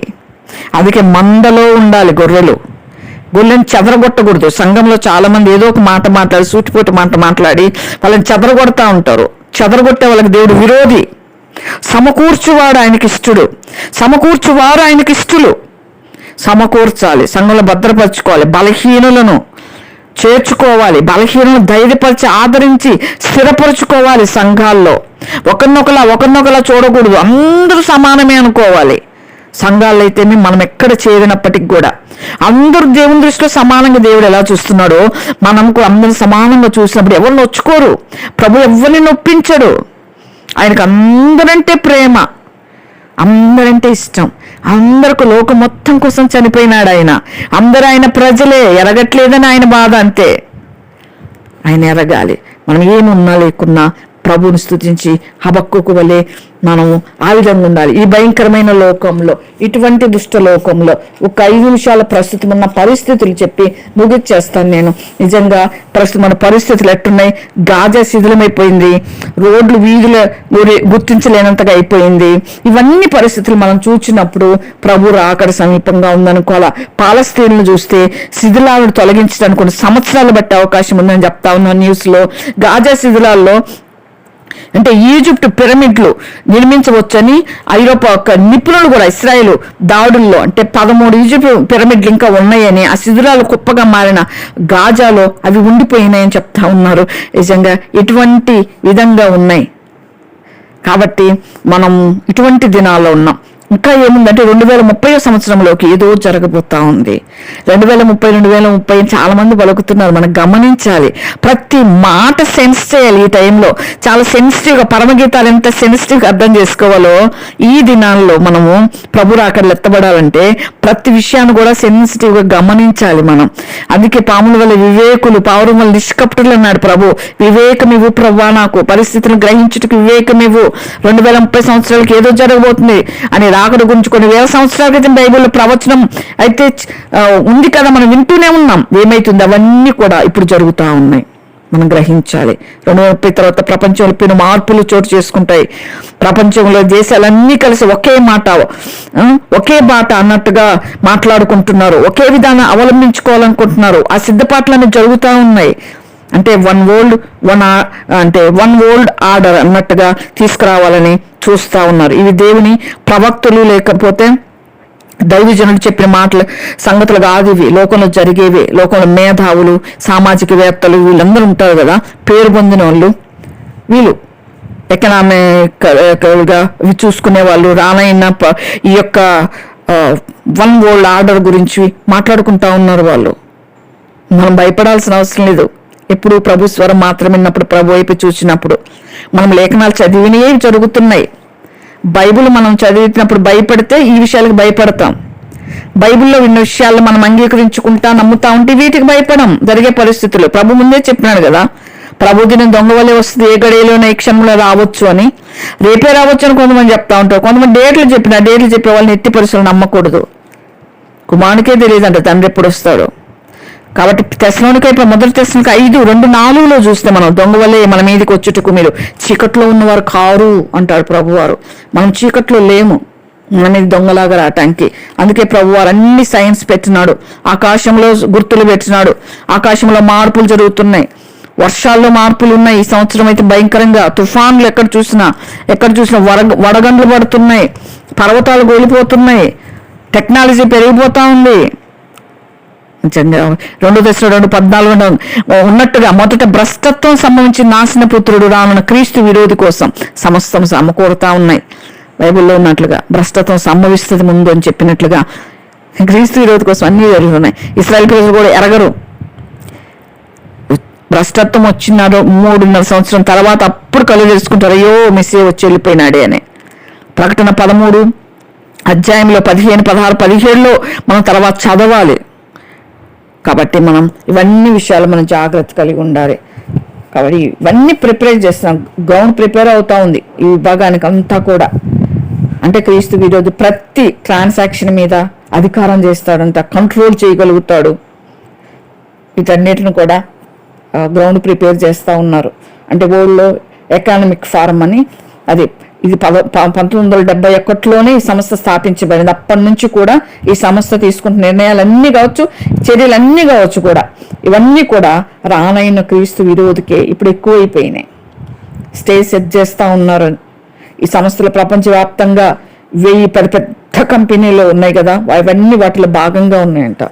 అందుకే మందలో ఉండాలి గొర్రెలు. గొర్రెలను చెదరగొట్టకూడదు. సంఘంలో చాలా మంది ఏదో ఒక మాట మాట్లాడి, సూటిపోటి మాట మాట్లాడి వాళ్ళని చెదరగొడతా ఉంటారు. చెదరగొట్టే వాళ్ళకి దేవుడు విరోధి. సమకూర్చువాడు ఆయనకి ఇష్టడు, సమకూర్చువారు ఆయనకి ఇష్టలు. సమకూర్చాలి, సంఘంలో భద్రపరచుకోవాలి, బలహీనులను చేర్చుకోవాలి, బలహీనను ధైర్యపరిచి ఆదరించి స్థిరపరచుకోవాలి. సంఘాల్లో ఒకరినొకలా చూడకూడదు, అందరూ సమానమే అనుకోవాలి. సంఘాల్లో అయితేనే మనం ఎక్కడ చేరినప్పటికి కూడా అందరూ దేవుని దృష్టిలో సమానంగా దేవుడు ఎలా చూస్తున్నాడో మనం కూడా అందరూ సమానంగా చూసినప్పుడు ఎవరు నొచ్చుకోరు. ప్రభు ఎవరిని నొప్పించడు. ఆయనకు అందరంటే ప్రేమ, అందరంటే ఇష్టం. అందరికి లోకం మొత్తం కోసం చనిపోయినాడు ఆయన. అందరూ ఆయన ప్రజలే, ఎరగట్లేదని ఆయన బాధ అంతే. ఆయన ఎరగాలి. మనం ఏమున్నా లేకున్నా ప్రభువుని స్తుతించి హబక్కూకు వలె మనము ఆ విధంగా ఉండాలి. ఈ భయంకరమైన లోకంలో, ఇటువంటి దుష్ట లోకంలో ఒక 5 నిమిషాల ప్రస్తుతం ఉన్న పరిస్థితులు చెప్పి ముగిచ్చేస్తాను నేను. నిజంగా ప్రస్తుతం మన పరిస్థితులు ఎట్టున్నాయి? గాజా శిథిలమైపోయింది, రోడ్లు వీధుల గుర్తించలేనంతగా అయిపోయింది. ఇవన్నీ పరిస్థితులు మనం చూసినప్పుడు ప్రభు రాకడ సమీపంగా ఉందనుకోవాలా. పాలస్తీన్లు చూస్తే శిథిలాలను తొలగించడానికి కొన్ని సంవత్సరాలు బట్టే అవకాశం ఉందని చెప్తా ఉన్నాను న్యూస్లో. గాజా శిథిలాల్లో అంటే ఈజిప్ట్ పిరమిడ్లు నిర్మించవచ్చని ఐరోపా నిపుణులు కూడా ఇస్రాయేల్ దాడుల్లో అంటే 13 ఈజిప్ట్ పిరమిడ్లు ఇంకా ఉన్నాయని, ఆ శిథిలాలు కుప్పగా మారిన గాజాలో అవి ఉండిపోయినాయని చెప్తా ఉన్నారు. నిజంగా ఇటువంటి విధంగా ఉన్నాయి. కాబట్టి మనం ఇటువంటి దినాల్లో ఉన్నాం. ఇంకా ఏముందంటే 2030 సంవత్సరంలోకి ఏదో జరగబోతా ఉంది. 2030 చాలా మంది పలుకుతున్నారు. మనం గమనించాలి, ప్రతి మాట సెన్స్ చేయాలి. ఈ టైంలో చాలా సెన్సిటివ్గా, పరమగీతాలు ఎంత సెన్సిటివ్గా అర్థం చేసుకోవాలో ఈ దినాల్లో మనము ప్రభు రాకడలు ఎత్తబడాలంటే ప్రతి విషయాన్ని కూడా సెన్సిటివ్గా గమనించాలి మనం. అందుకే పాముల వల్ల వివేకులు, పావురం వల్ల నిష్కపటులు అన్నాడు ప్రభు. వివేకం ఇవ్వు ప్రభా, నాకు పరిస్థితులను గ్రహించుటకు వివేకం ఇవ్వు. 2030 సంవత్సరాలకి ఏదో జరగబోతుంది అని రాకడ గురించి కొన్ని వేల సంవత్సరాల క్రితం బైబిల్లో ప్రవచనం అయితే ఉంది కదా, మనం వింటూనే ఉన్నాం. ఏమైతుంది? అవన్నీ కూడా ఇప్పుడు జరుగుతూ ఉన్నాయి. మనం గ్రహించాలి. 2030 తర్వాత ప్రపంచంలో పెను మార్పులు చోటు చేసుకుంటాయి. ప్రపంచంలో దేశాలన్నీ కలిసి ఒకే మాట, ఒకే బాట అన్నట్టుగా మాట్లాడుకుంటున్నారు. ఒకే విధానం అవలంబించుకోవాలనుకుంటున్నారు. ఆ సిద్ధపాట్లన్నీ జరుగుతూ ఉన్నాయి. అంటే వన్ వరల్డ్ ఆర్డర్ అన్నట్టుగా తీసుకురావాలని చూస్తా ఉన్నారు. ఇవి దేవుని ప్రవక్తలు లేకపోతే దైవజనుడు చెప్పిన మాటలు, సంగతులు కాదు ఇవి. లోకంలో జరిగేవి. లోకంలో మేధావులు, సామాజికవేత్తలు వీళ్ళందరూ ఉంటారు కదా, పేరు పొందిన వాళ్ళు, వీళ్ళు ఎకనామిక్గా చూసుకునే వాళ్ళు రానైనా ఈ యొక్క వన్ వరల్డ్ ఆర్డర్ గురించి మాట్లాడుకుంటా ఉన్నారు వాళ్ళు. మనం భయపడాల్సిన అవసరం లేదు. ఎప్పుడు ప్రభు స్వరం మాత్రం విన్నప్పుడు, ప్రభు వైపు చూసినప్పుడు, మనం లేఖనాలు చదివినవి జరుగుతున్నాయి. బైబిల్ మనం చదివినప్పుడు భయపడితే ఈ విషయాలకు భయపడతాం. బైబిల్లో విన్న విషయాలను మనం అంగీకరించుకుంటా నమ్ముతా ఉంటే వీటికి భయపడం. జరిగే పరిస్థితులు ప్రభు ముందే చెప్పినాడు కదా, ప్రభు దినం దొంగ వల్లే వస్తుంది, ఏ గడియలోనే ఏ క్షణంలో రావచ్చు అని. రేపే రావచ్చు అని కొంతమంది చెప్తా ఉంటారు. కొంతమంది డేట్లు చెప్పే వాళ్ళని ఎట్టి పరిస్థితులు నమ్మకూడదు. కుమారునికే తెలియదంట తండ్రి ఎప్పుడు వస్తాడో. కాబట్టి మొదటి తెస్సలోనికై 5:2-4 చూస్తే మనం దొంగ వల్లే మన మీదకి వచ్చుటకు మీరు చీకట్లో ఉన్నవారు కారు అంటాడు ప్రభువారు. మనం చీకట్లో లేము, మన మీద దొంగలాగా రావటానికి. అందుకే ప్రభువారు అన్ని సైన్స్ పెట్టినాడు, ఆకాశంలో గుర్తులు పెట్టినాడు. ఆకాశంలో మార్పులు జరుగుతున్నాయి, వర్షాల్లో మార్పులు ఉన్నాయి. ఈ సంవత్సరం అయితే భయంకరంగా తుఫాన్లు ఎక్కడ చూసినా వడగండ్లు పడుతున్నాయి, పర్వతాలు గోలిపోతున్నాయి, టెక్నాలజీ పెరిగిపోతా ఉంది. 2 దశలో 2:14 ఉన్నట్టుగా మొదట భ్రష్టత్వం సంభవించి నాశన పుత్రుడు రానున్న క్రీస్తు విరోధి కోసం సమస్తం సమకూరుతా ఉన్నాయి. బైబిల్లో ఉన్నట్లుగా భ్రష్టత్వం సంభవిస్తుంది ముందు అని చెప్పినట్లుగా క్రీస్తు విరోధి కోసం అన్ని జరుగుతున్నాయి. ఇశ్రాయేల్ ప్రజలు కూడా ఎరగరు. భ్రష్టత్వం వచ్చినారు 3.5 సంవత్సరం తర్వాత అప్పుడు కళ్ళు తెలుసుకుంటారు, అయ్యో మెస్సీయా వచ్చి వెళ్ళిపోయినాడే అని. ప్రకటన 13 అధ్యాయంలో 15, 16, 17లో మనం తర్వాత చదవాలి. కాబట్టి మనం ఇవన్నీ విషయాలు మనం జాగ్రత్త కలిగి ఉండాలి. కాబట్టి ఇవన్నీ ప్రిపేర్ చేస్తున్నాం, గ్రౌండ్ ప్రిపేర్ అవుతా ఉంది ఈ విభాగానికి అంతా కూడా. అంటే క్రీస్తు విరోధి ప్రతి ట్రాన్సాక్షన్ మీద అధికారం చేస్తాడంట, కంట్రోల్ చేయగలుగుతాడు. వీటన్నిటిని కూడా గ్రౌండ్ ప్రిపేర్ చేస్తూ ఉన్నారు. అంటే వరల్డ్ ఎకనామిక్ ఫోరం అని, అది ఇది 1971లోనే ఈ సంస్థ స్థాపించబడింది. అప్పటి నుంచి కూడా ఈ సంస్థ తీసుకుంటున్న నిర్ణయాలన్నీ కావచ్చు, చర్యలన్నీ కావచ్చు కూడా, ఇవన్నీ కూడా రానైన క్రీస్తు విరోధికే ఇప్పుడు ఎక్కువైపోయినాయి. స్టేజ్ సెట్ చేస్తూ ఉన్నారు. ఈ సంస్థలు ప్రపంచవ్యాప్తంగా 1000 పెద్ద కంపెనీలు ఉన్నాయి కదా, అవన్నీ వాటిలో భాగంగా ఉన్నాయంట.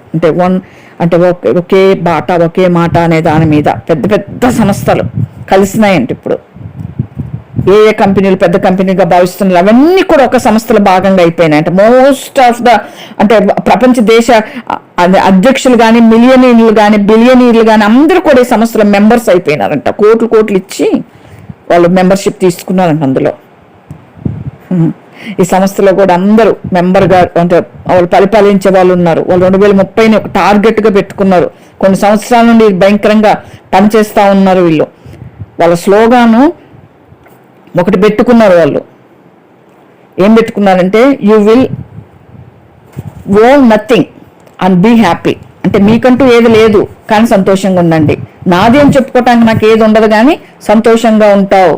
అంటే ఒకే బాట ఒకే మాట అనే దాని మీద పెద్ద పెద్ద సంస్థలు కలిసినాయంట. ఇప్పుడు ఏ కంపెనీలు పెద్ద కంపెనీగా భావిస్తున్నారు అవన్నీ కూడా ఒక సంస్థలో భాగంగా అయిపోయినాయి. అంటే మోస్ట్ ఆఫ్ ద అంటే ప్రపంచ దేశ అధ్యక్షులు కానీ, మిలియనీర్లు కానీ, బిలియనీర్లు కానీ అందరూ కూడా ఈ సంస్థలో మెంబర్స్ అయిపోయినారంట. కోట్లు ఇచ్చి వాళ్ళు మెంబర్షిప్ తీసుకున్నారంట. అందులో ఈ సంస్థలో కూడా అందరూ మెంబర్గా అంటే వాళ్ళు పరిపాలించే వాళ్ళు ఉన్నారు. వాళ్ళు 2030ని ఒక టార్గెట్గా పెట్టుకున్నారు. కొన్ని సంవత్సరాల నుండి భయంకరంగా పనిచేస్తూ ఉన్నారు వీళ్ళు. వాళ్ళ స్లోగాను ఒకటి పెట్టుకున్నారు. వాళ్ళు ఏం పెట్టుకున్నారంటే, you will own nothing and be happy. అంటే మీకంటూ ఏది లేదు కానీ సంతోషంగా ఉండండి, నాది అని చెప్పుకోవటానికి నాకు ఏది ఉండదు కానీ సంతోషంగా ఉంటావు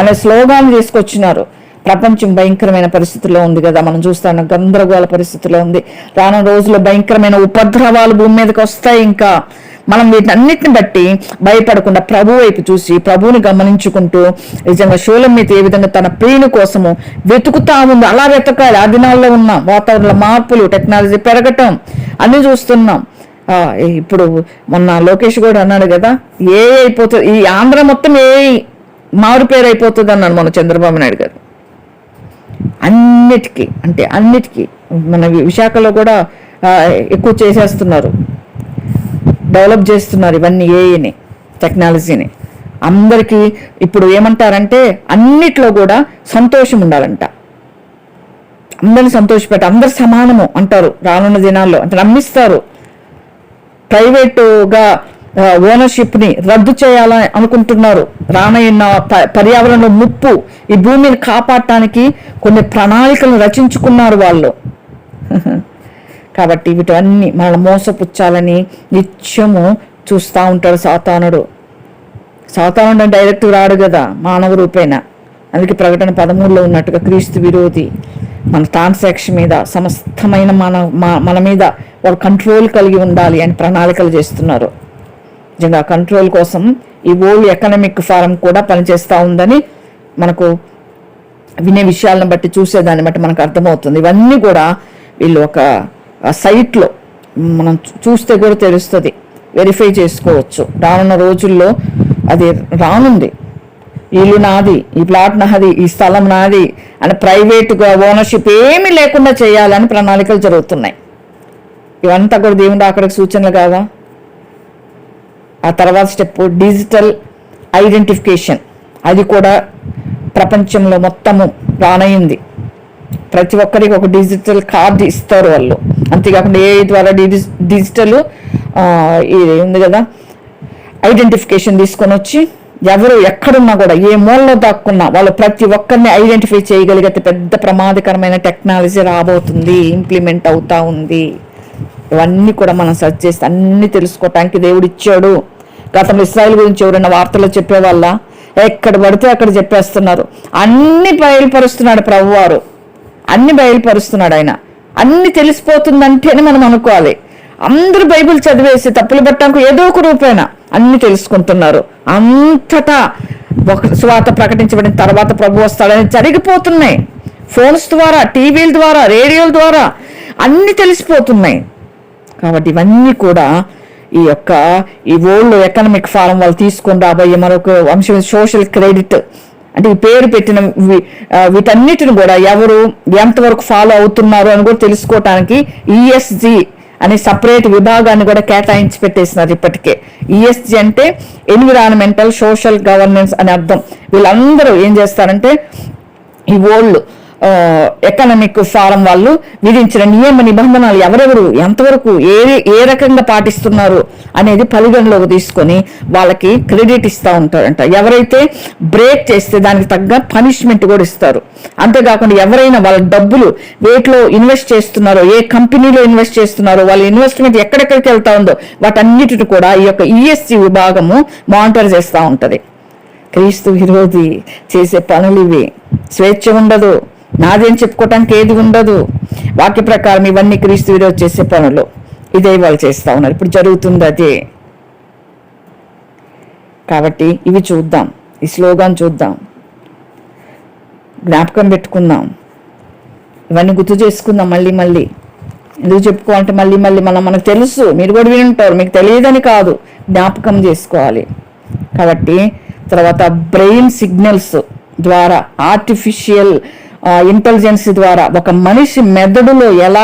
అనే స్లోగాన్ తీసుకొచ్చినారు. ప్రపంచం భయంకరమైన పరిస్థితిలో ఉంది కదా, మనం చూస్తాం గందరగోళ పరిస్థితిలో ఉంది. రానున్న రోజుల్లో భయంకరమైన ఉపద్రవాలు భూమి మీదకి వస్తాయి. ఇంకా మనం వీటన్నిటిని బట్టి భయపడకుండా ప్రభు వైపు చూసి ప్రభువుని గమనించుకుంటూ నిజంగా షూలమ్మీత ఏ విధంగా తన ప్రియుని కోసము వెతుకుతా ఉంది, అలా వెతకాలి. ఆ దినాల్లో ఉన్న వాతావరణ మార్పులు, టెక్నాలజీ పెరగటం అన్ని చూస్తున్నాం. ఇప్పుడు మొన్న లోకేష్ కూడా అన్నాడు కదా, ఏ అయిపోతుంది ఈ ఆంధ్ర మొత్తం ఏ మారు పేరు అయిపోతుంది అన్నాడు మన చంద్రబాబు నాయుడు గారు. అన్నిటికీ మన విశాఖలో కూడా ఎక్కువ చేసేస్తున్నారు, డెవలప్ చేస్తున్నారు ఇవన్నీ ఏఐని, టెక్నాలజీని. అందరికీ ఇప్పుడు ఏమంటారంటే అన్నిట్లో కూడా సంతోషం ఉండాలంట, అందరిని సంతోషపెట్ట, అందరు సమానము అంటారు. రానున్న దినాల్లో అంటే నమ్మిస్తారు. ప్రైవేటుగా ఓనర్షిప్ని రద్దు చేయాలని అనుకుంటున్నారు. రానయ్య పర్యావరణ ముప్పు, ఈ భూమిని కాపాడటానికి కొన్ని ప్రణాళికలను రచించుకున్నారు వాళ్ళు. కాబట్టి వీటన్నీ మన మోసపుచ్చాలని నిత్యము చూస్తూ ఉంటాడు సాతానుడు. సాతానుడు డైరెక్ట్ రాడు కదా, మానవ రూపేణ. అందుకే ప్రకటన 13లో ఉన్నట్టుగా క్రీస్తు విరోధి మన ట్రాన్సాక్షన్ మీద సమస్తమైన మన మీద వాళ్ళు కంట్రోల్ కలిగి ఉండాలి అని ప్రణాళికలు చేస్తున్నారు. నిజంగా కంట్రోల్ కోసం ఈ వరల్డ్ ఎకనామిక్ ఫోరం కూడా పనిచేస్తూ ఉందని మనకు వినే విషయాలను బట్టి, చూసేదాన్ని బట్టి మనకు అర్థమవుతుంది. ఇవన్నీ కూడా వీళ్ళు ఒక సైట్లో మనం చూస్తే కూడా తెలుస్తుంది, వెరిఫై చేసుకోవచ్చు. రానున్న రోజుల్లో అది రానుంది. ఇల్లు నాది, ఈ ప్లాట్ నాది, ఈ స్థలం నాది అని ప్రైవేటుగా ఓనర్షిప్ ఏమీ లేకుండా చేయాలని ప్రణాళికలు జరుగుతున్నాయి. ఇవంతా కూడా దేవుడు అక్కడికి సూచనలు కావా? ఆ తర్వాత స్టెప్ డిజిటల్ ఐడెంటిఫికేషన్, అది కూడా ప్రపంచంలో మొత్తము రానయింది. ప్రతి ఒక్కరికి ఒక డిజిటల్ కార్డు ఇస్తారు వాళ్ళు. అంతేకాకుండా ఏఐ ద్వారా డిజిటల్ ఇది ఉంది కదా, ఐడెంటిఫికేషన్ తీసుకొని వచ్చి ఎవరు ఎక్కడున్నా కూడా ఏ మూలలో దాక్కున్నా వాళ్ళు ప్రతి ఒక్కరిని ఐడెంటిఫై చేయగలిగితే పెద్ద ప్రమాదకరమైన టెక్నాలజీ రాబోతుంది, ఇంప్లిమెంట్ అవుతా ఉంది. ఇవన్నీ కూడా మనం సెర్చ్ చేస్తే అన్ని తెలుసుకోవటానికి దేవుడు ఇచ్చాడు. గతంలో ఇశ్రాయేల్ గురించి ఎవరైనా వార్తలు చెప్పేవాళ్ళ, ఎక్కడ పడితే అక్కడ చెప్పేస్తున్నారు. అన్ని బయలుపరుస్తున్నాడు ప్రభువారు, అన్ని బయలుపరుస్తున్నాడు ఆయన. అన్ని తెలిసిపోతుందంటేనే మనం అనుకోవాలి. అందరూ బైబిల్ చదివేసి తప్పులు పట్టడానికి ఏదో ఒక రూపేణ అన్ని తెలుసుకుంటున్నారు. అంతటా ఒక సువార్త ప్రకటించబడిన తర్వాత ప్రభు వస్తాడని జరిగిపోతున్నాయి. ఫోన్స్ ద్వారా, టీవీల ద్వారా, రేడియోల ద్వారా అన్ని తెలిసిపోతున్నాయి. కాబట్టి ఇవన్నీ కూడా ఈ వరల్డ్ ఎకనామిక్ ఫోరం వాళ్ళు తీసుకొని రాబోయే మరొక అంశం సోషల్ క్రెడిట్. అంటే ఈ పేరు పెట్టిన వీటన్నిటిని కూడా ఎవరు ఎంతవరకు ఫాలో అవుతున్నారు అని కూడా తెలుసుకోవటానికి ESG అనే సపరేట్ విభాగాన్ని కూడా కేటాయించి పెట్టేసినారు ఇప్పటికే. ESG అంటే ఎన్విరాన్మెంటల్ సోషల్ గవర్నెన్స్ అని అర్థం. వీళ్ళందరూ ఏం చేస్తారంటే ఈ వరల్డ్ ఎకనామిక్ ఫోరం వాళ్ళు విధించిన నియమ నిబంధనలు ఎవరెవరు ఎంతవరకు ఏ రకంగా పాటిస్తున్నారు అనేది పరిగణలోకి తీసుకొని వాళ్ళకి క్రెడిట్ ఇస్తూ ఉంటారంట. ఎవరైతే బ్రేక్ చేస్తే దానికి తగ్గ పనిష్మెంట్ కూడా ఇస్తారు. అంతేకాకుండా ఎవరైనా వాళ్ళ డబ్బులు వేటిలో ఇన్వెస్ట్ చేస్తున్నారో, ఏ కంపెనీలో ఇన్వెస్ట్ చేస్తున్నారో, వాళ్ళ ఇన్వెస్ట్మెంట్ ఎక్కడెక్కడికి వెళ్తా ఉందో వాటన్నిటిని కూడా ఈ యొక్క ESG విభాగము మానిటర్ చేస్తూ ఉంటుంది. క్రీస్తు విరోధి చేసే పనులు ఇవి. స్వేచ్ఛ ఉండదు, నాదేం చెప్పుకోవటానికి ఏది ఉండదు. వాక్య ప్రకారం ఇవన్నీ క్రీస్తు విరోధి చేసే పనులు. ఇదే వాళ్ళు చేస్తూ ఉన్నారు. ఇప్పుడు జరుగుతుంది అదే. కాబట్టి ఇవి చూద్దాం, ఈ స్లోగాన్ చూద్దాం, జ్ఞాపకం పెట్టుకుందాం. ఇవన్నీ గుర్తు చేసుకుందాం మళ్ళీ మళ్ళీ. ఎందుకు చెప్పుకోవాలంటే మళ్ళీ మళ్ళీ మనకు తెలుసు, మీరు కూడా వింటారు, మీకు తెలియదని కాదు, జ్ఞాపకం చేసుకోవాలి. కాబట్టి తర్వాత బ్రెయిన్ సిగ్నల్స్ ద్వారా, ఆర్టిఫిషియల్ ఇంటెలిజెన్స్ ద్వారా ఒక మనిషి మెదడులో ఎలా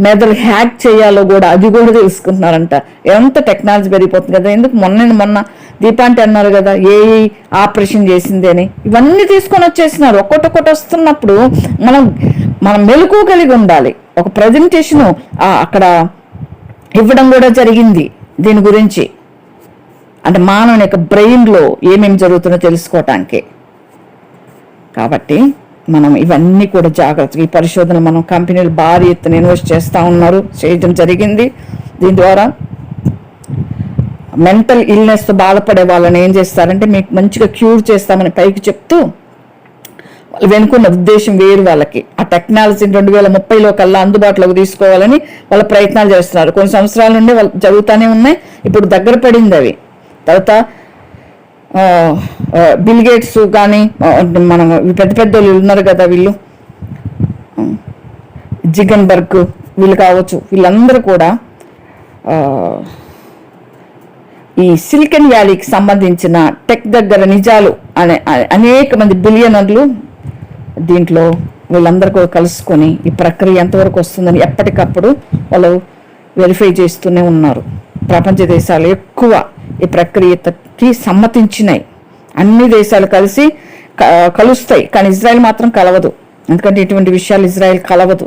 మెదడు హ్యాక్ చేయాలో కూడా అది కూడా తెలుసుకుంటున్నారంట. ఎంత టెక్నాలజీ పెరిగిపోతుంది కదా. ఎందుకు మొన్న దీపాంటి అన్నారు కదా ఏఐ ఆపరేషన్ చేసింది అని. ఇవన్నీ తీసుకొని వచ్చేసినారు. ఒక్కొక్కటి వస్తున్నప్పుడు మనం మెలకువ కలిగి ఉండాలి. ఒక ప్రజెంటేషను అక్కడ ఇవ్వడం కూడా జరిగింది దీని గురించి. అంటే మానవుని యొక్క బ్రెయిన్లో ఏమేమి జరుగుతుందో తెలుసుకోవటానికి. కాబట్టి మనం ఇవన్నీ కూడా జాగ్రత్తగా, ఈ పరిశోధన మనం కంపెనీలు భారీ ఎత్తున ఇన్వెస్ట్ చేయడం జరిగింది. దీని ద్వారా మెంటల్ ఇల్నెస్తో బాధపడే వాళ్ళని ఏం చేస్తారంటే మీకు మంచిగా క్యూర్ చేస్తామని పైకి చెప్తూ వాళ్ళు వెనుకున్న ఉద్దేశం వేరు. వాళ్ళకి ఆ టెక్నాలజీని 2030లో కల్లా అందుబాటులోకి తీసుకోవాలని వాళ్ళ ప్రయత్నాలు చేస్తున్నారు. కొన్ని సంవత్సరాల నుండి వాళ్ళు జరుగుతూనే ఉన్నాయి, ఇప్పుడు దగ్గర పడింది అవి. తర్వాత బిల్ గేట్స్ కానీ మనం పెద్ద పెద్ద వాళ్ళు ఉన్నారు కదా, వీళ్ళు జిగన్బర్గ్ వీళ్ళు కావచ్చు, వీళ్ళందరూ కూడా ఈ సిలికాన్ వ్యాలీకి సంబంధించిన టెక్ దగ్గర నిజాలు అనే అనేక మంది బిలియనర్లు దీంట్లో వీళ్ళందరూ కూడా కలుసుకొని ఈ ప్రక్రియ ఎంతవరకు వస్తుందని ఎప్పటికప్పుడు వాళ్ళు వెరిఫై చేస్తూనే ఉన్నారు. ప్రపంచ దేశాలు ఎక్కువ ఈ ప్రక్రియకి సమ్మతించినాయి. అన్ని దేశాలు కలుస్తాయి, కానీ ఇజ్రాయెల్ మాత్రం కలవదు. ఎందుకంటే ఇటువంటి విషయాలు ఇజ్రాయెల్ కలవదు.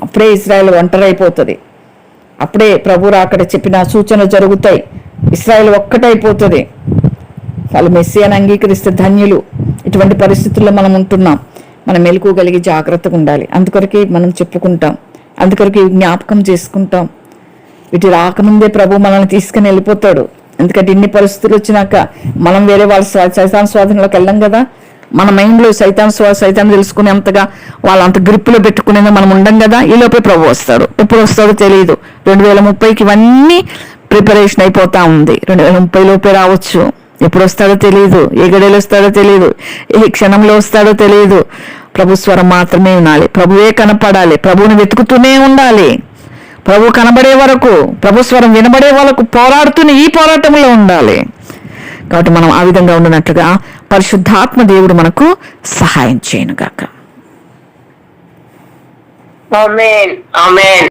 అప్పుడే ఇజ్రాయెల్ ఒంటరైపోతుంది. అప్పుడే ప్రభు అక్కడ చెప్పిన సూచనలు జరుగుతాయి. ఇజ్రాయెల్ ఒక్కటైపోతుంది. వాళ్ళు మెస్సియాని అంగీకరిస్తే ధన్యులు. ఇటువంటి పరిస్థితుల్లో మనం ఉంటున్నాం. మనం మెలకువగలిగి జాగ్రత్తగా ఉండాలి. అందుకొరకే మనం చెప్పుకుంటాం, అందుకొరకే జ్ఞాపకం చేసుకుంటాం. వీటి రాకముందే ప్రభు మనల్ని తీసుకుని వెళ్ళిపోతాడు. ఎందుకంటే ఇన్ని పరిస్థితులు వచ్చినాక మనం వేరే వాళ్ళ సైతాన్ స్వాధీనంలోకి వెళ్ళాం కదా. మన మైండ్లో సైతాన్ తెలుసుకునేంతగా వాళ్ళంత గ్రిప్పులో పెట్టుకునేది మనం ఉండం కదా. ఈ లోపే ప్రభు వస్తాడు. ఎప్పుడు వస్తాడో తెలియదు. 2030కి ఇవన్నీ ప్రిపరేషన్ అయిపోతా ఉంది. 2030 లోపే రావచ్చు. ఎప్పుడు వస్తాడో తెలియదు, ఏ గడియలో వస్తాడో తెలియదు, ఏ క్షణంలో వస్తాడో తెలియదు. ప్రభు స్వరం మాత్రమే వినాలి, ప్రభువే కనపడాలి, ప్రభువుని వెతుకుతూనే ఉండాలి. ప్రభు కనబడే వరకు, ప్రభు స్వరం వినబడే వరకు పోరాడుతూనే ఈ పోరాటంలో ఉండాలి. కాబట్టి మనం ఆ విధంగా ఉండినట్లుగా పరిశుద్ధాత్మ దేవుడు మనకు సహాయం చేయను గాక. ఆమేన్. ఆమేన్.